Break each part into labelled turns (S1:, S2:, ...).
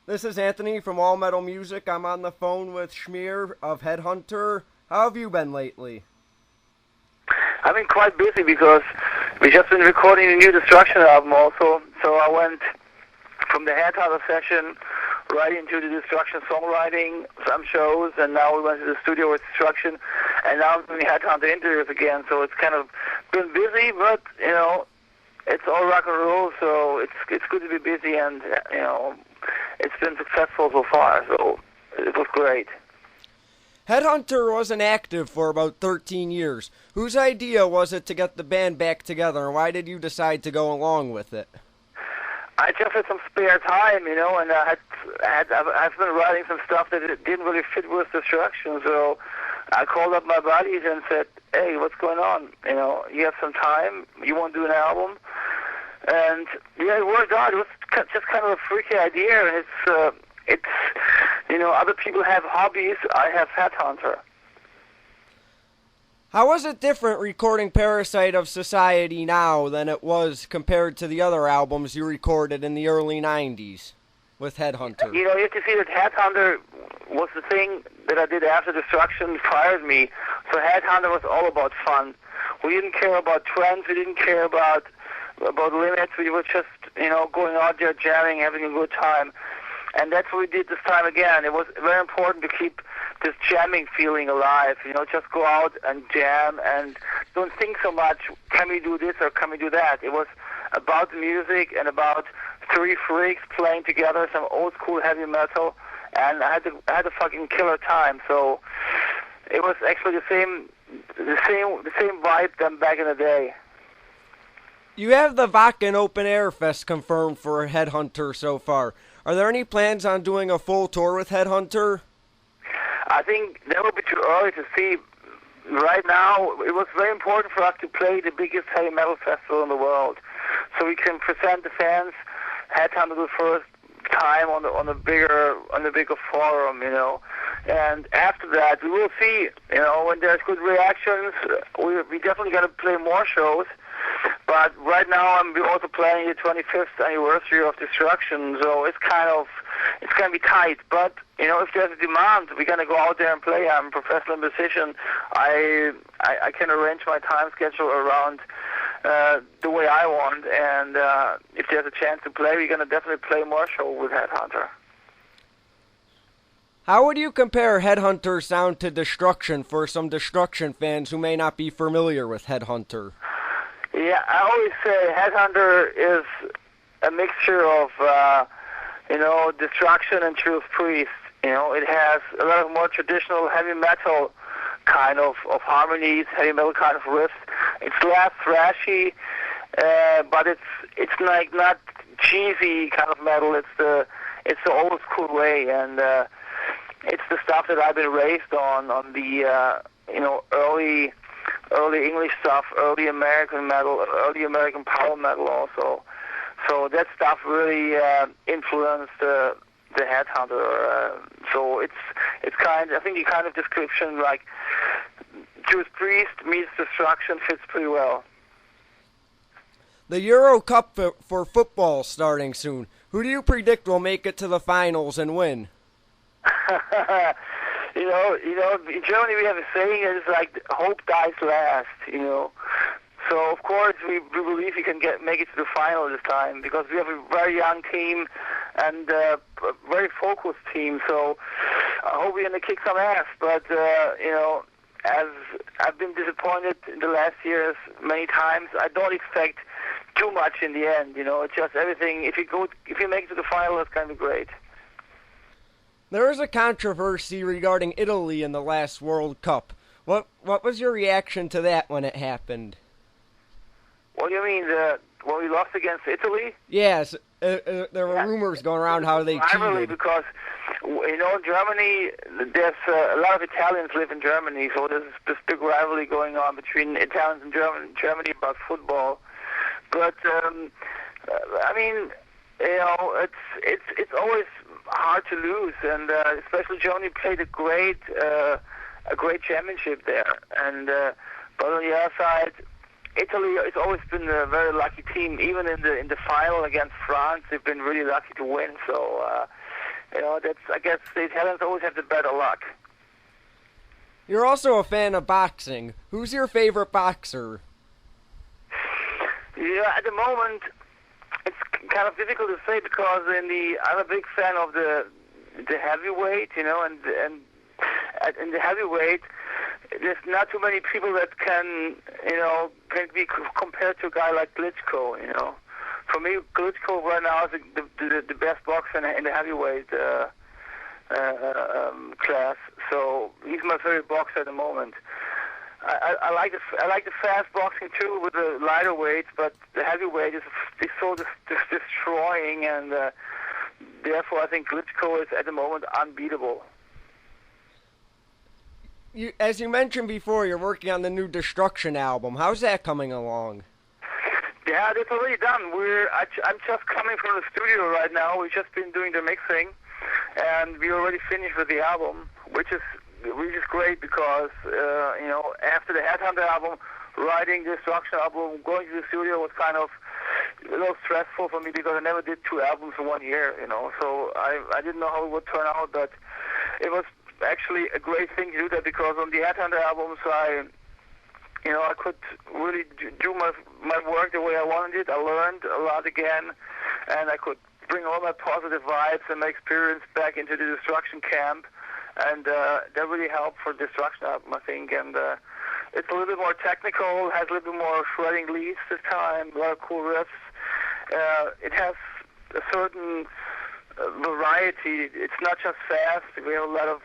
S1: This is Anthony from All Metal Music. I'm on the phone with Schmier of Headhunter. How have you been lately?
S2: I've been quite busy because we just been recording a new Destruction album also. So I went from the Headhunter session right into the Destruction songwriting, some shows, and now we went to the studio with Destruction, and now I'm doing Headhunter interviews again. So it's kind of been busy, but it's all rock and roll. So it's good to be busy, and it's been successful so far. So it was great.
S1: Headhunter wasn't active for about 13 years. Whose idea was it to get the band back together, and why did you decide to go along with it?
S2: I just had some spare time, and I've been writing some stuff that didn't really fit with Destruction, so I called up my buddies and said, hey, what's going on? You have some time? You want to do an album? And yeah, it worked out. It was just kind of a freaky idea, and it's other people have hobbies. I have Headhunter.
S1: How was it different recording Parasite of Society now than it was compared to the other albums you recorded in the early 90s with Headhunter?
S2: You have to see that Headhunter was the thing that I did after Destruction fired me. So Headhunter was all about fun. We didn't care about trends. We didn't care about limits. We were just, going out there jamming, having a good time. And that's what we did this time again. It was very important to keep this jamming feeling alive. Just go out and jam and don't think so much, can we do this or can we do that? It was about the music and about three freaks playing together some old school heavy metal, and I had a fucking killer time. So it was actually the same vibe than back in the day.
S1: You have the Wacken Open Air Fest confirmed for Headhunter so far. Are there any plans on doing a full tour with Headhunter?
S2: I think that would be too early to see. Right now, it was very important for us to play the biggest heavy metal festival in the world, so we can present the fans Headhunter the first time on the bigger forum, And after that, we will see. When there's good reactions, we definitely gonna play more shows. But right now, we're also planning the 25th anniversary of Destruction, so it's gonna be tight. But if there's a demand, we're gonna go out there and play. I'm a professional musician. I can arrange my time schedule around the way I want, and if there's a chance to play, we're gonna definitely play more shows with Headhunter.
S1: How would you compare Headhunter's sound to Destruction for some Destruction fans who may not be familiar with Headhunter?
S2: Yeah, I always say Headhunter is a mixture of, Destruction and Judas Priest. It has a lot of more traditional heavy metal kind of harmonies, heavy metal kind of riffs. It's less thrashy, but it's like not cheesy kind of metal. It's the old school way, and it's the stuff that I've been raised on the early English stuff, early American metal, early American power metal also. So that stuff really influenced the Headhunter. So it's I think the kind of description like Judas Priest meets Destruction fits pretty well.
S1: The Euro Cup for football starting soon. Who do you predict will make it to the finals and win?
S2: In Germany we have a saying, it's like hope dies last. So of course we believe we can make it to the final this time because we have a very young team and a very focused team. So I hope we're gonna kick some ass. But as I've been disappointed in the last years many times, I don't expect too much in the end. It's just everything. If you make it to the final, it's gonna be great.
S1: There was a controversy regarding Italy in the last World Cup. What was your reaction to that when it happened?
S2: What do you mean, when we lost against Italy?
S1: Yes, there were rumors going around how they cheated.
S2: Because, in Germany, there's a lot of Italians live in Germany, so there's this big rivalry going on between Italians and Germany about football. But, it's always hard to lose, and especially Germany played a great championship there. And but on the other side, Italy has always been a very lucky team. Even in the final against France, they've been really lucky to win. So That's, I guess the Italians always have the better luck.
S1: You're also a fan of boxing. Who's your favorite boxer?
S2: Yeah, at the moment, it's kind of difficult to say because I'm a big fan of the heavyweight, and in the heavyweight, there's not too many people that can be compared to a guy like Klitschko, For me, Klitschko right now is the best boxer in the heavyweight class. So he's my favorite boxer at the moment. I like the fast boxing too with the lighter weights, but the heavyweight is so destroying, and therefore I think Klitschko is at the moment unbeatable.
S1: As you mentioned before, you're working on the new Destruction album. How's that coming along?
S2: Yeah, that's already done. I'm just coming from the studio right now. We've just been doing the mixing, and we already finished with the album, which is great because after the Headhunter album, writing the Destruction album, going to the studio was kind of a little stressful for me because I never did 2 albums in 1 year. So I didn't know how it would turn out, but it was actually a great thing to do that because on the Headhunter albums I could really do my work the way I wanted it. I learned a lot again, and I could bring all my positive vibes and my experience back into the Destruction camp, and that really helped for Destruction album, I think. And it's a little bit more technical, has a little bit more shredding leads this time, a lot of cool riffs. It has a certain variety. It's not just fast. We have a lot of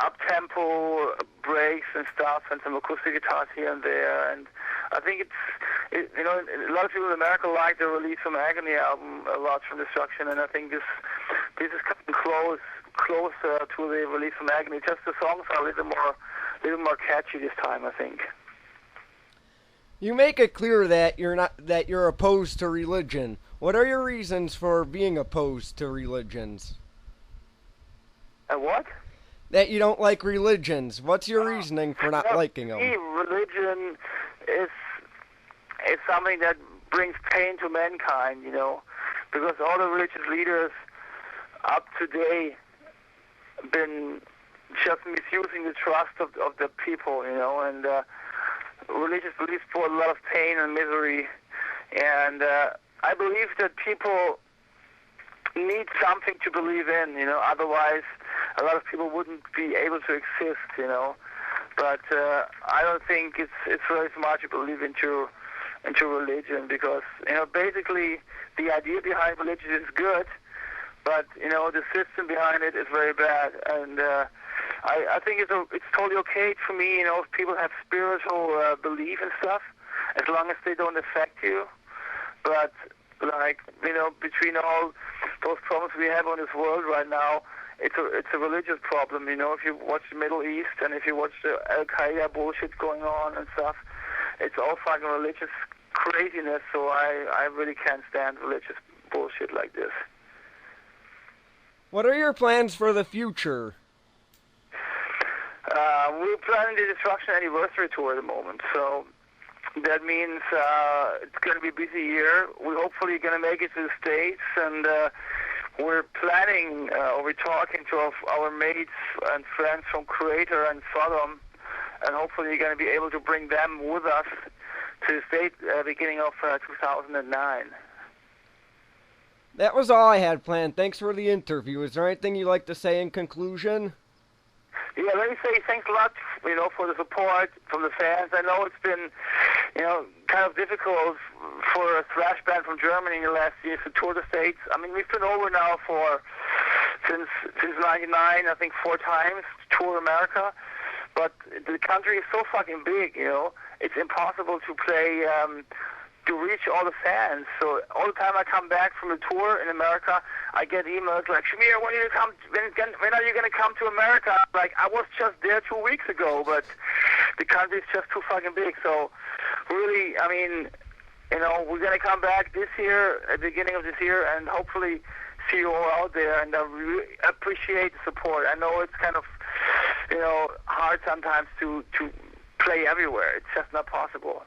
S2: up-tempo breaks and stuff, and some acoustic guitars here and there. And I think a lot of people in America like the Release from Agony album a lot from Destruction, and I think this is coming closer to the Release from Agony. Just the songs are a little more catchy this time, I think.
S1: You make it clear that you're opposed to religion. What are your reasons for being opposed to religions?
S2: What?
S1: That you don't like religions. What's your reasoning for not liking them?
S2: Religion is something that brings pain to mankind, because all the religious leaders up to date been just misusing the trust of the people, and religious beliefs brought a lot of pain and misery, and I believe that people need something to believe in, otherwise a lot of people wouldn't be able to exist, But I don't think it's very smart to believe into religion because, basically the idea behind religion is good, but, the system behind it is very bad. And I think it's totally okay for me, if people have spiritual belief and stuff, as long as they don't affect you. But, between all those problems we have on this world right now, it's a religious problem, if you watch the Middle East and if you watch the Al-Qaeda bullshit going on and stuff, it's all fucking religious craziness, so I really can't stand religious bullshit like this.
S1: What are your plans for the future?
S2: We're planning the Destruction anniversary tour at the moment, so that means it's going to be a busy year. We're hopefully going to make it to the States, and we're planning, we're talking to our mates and friends from Creator and Sodom, and hopefully we're going to be able to bring them with us to the States beginning of 2009.
S1: That was all I had planned. Thanks for the interview. Is there anything you'd like to say in conclusion?
S2: Yeah, let me say thanks a lot, for the support from the fans. I know it's been, kind of difficult for a thrash band from Germany in the last years to tour the States. I mean, we've been over now since '99, I think 4 times to tour America. But the country is so fucking big, it's impossible to play, to reach all the fans. So all the time I come back from a tour in America, I get emails like, Shamir, when are you going to come to America? Like, I was just there 2 weeks ago, but the country is just too fucking big. So really, I mean, we're going to come back this year, at the beginning of this year, and hopefully see you all out there. And I really appreciate the support. I know it's kind of, hard sometimes to play everywhere. It's just not possible.